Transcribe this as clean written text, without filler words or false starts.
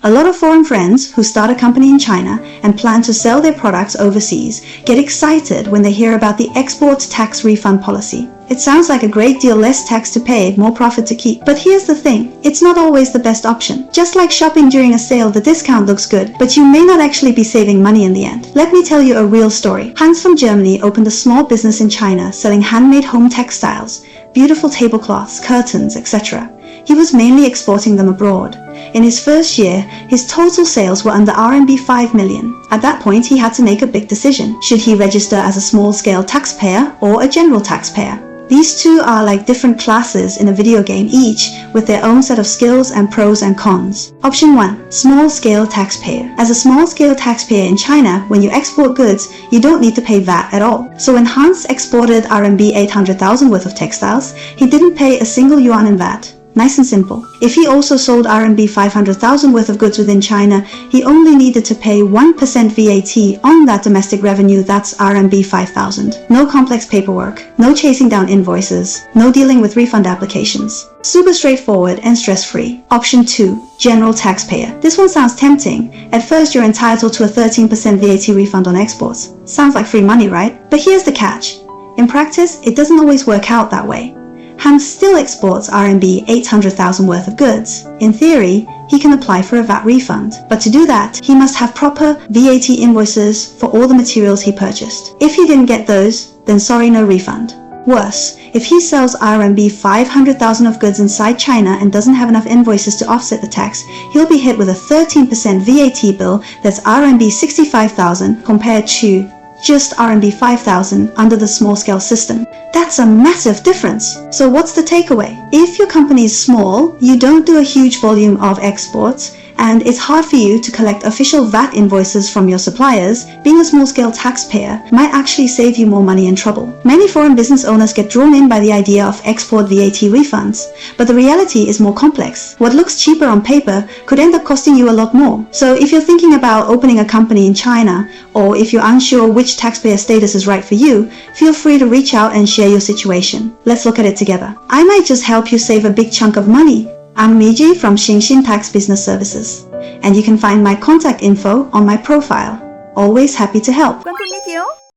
A lot of foreign friends who start a company in China and plan to sell their products overseas get excited when they hear about the export tax refund policy. It sounds like a great deal: less tax to pay, more profit to keep. But here's the thing, it's not always the best option. Just like shopping during a sale, the discount looks good, but you may not actually be saving money in the end. Let me tell you a real story. Hans from Germany opened a small business in China selling handmade home textiles, beautiful tablecloths, curtains, etc. He was mainly exporting them abroad. In his first year, his total sales were under RMB 5 million. At that point, he had to make a big decision. Should he register as a small-scale taxpayer or a general taxpayer? These two are like different classes in a video game, each with their own set of skills and pros and cons. Option 1. Small-scale taxpayer. As a small-scale taxpayer in China, when you export goods, you don't need to pay VAT at all. So when Hans exported RMB 800,000 worth of textiles, he didn't pay a single yuan in VAT. Nice and simple. If he also sold RMB 500,000 worth of goods within China, he only needed to pay 1% VAT on that domestic revenue. That's RMB 5,000. No complex paperwork, no chasing down invoices, no dealing with refund applications. Super straightforward and stress-free. Option 2. General taxpayer. This one sounds tempting. At first, you're entitled to a 13% VAT refund on exports. Sounds like free money, right? But here's the catch. In practice, it doesn't always work out that way. Hans still exports RMB 800,000 worth of goods. In theory, he can apply for a VAT refund, but to do that, he must have proper VAT invoices for all the materials he purchased. If he didn't get those, then sorry, no refund. Worse, if he sells RMB 500,000 of goods inside China and doesn't have enough invoices to offset the tax, he'll be hit with a 13% VAT bill that's RMB 65,000 compared to just RMB 5,000 under the small-scale system. That's a massive difference. So what's the takeaway? If your company is small, you don't do a huge volume of exports, and it's hard for you to collect official VAT invoices from your suppliers, being a small-scale taxpayer might actually save you more money and trouble. Many foreign business owners get drawn in by the idea of export VAT refunds, but the reality is more complex. What looks cheaper on paper could end up costing you a lot more. So if you're thinking about opening a company in China, or if you're unsure which taxpayer status is right for you, feel free to reach out and share your situation. Let's look at it together. I might just help you save a big chunk of money. I'm Miji from Xinxin Tax Business Services, and you can find my contact info on my profile. Always happy to help. 关注 Miji 哦。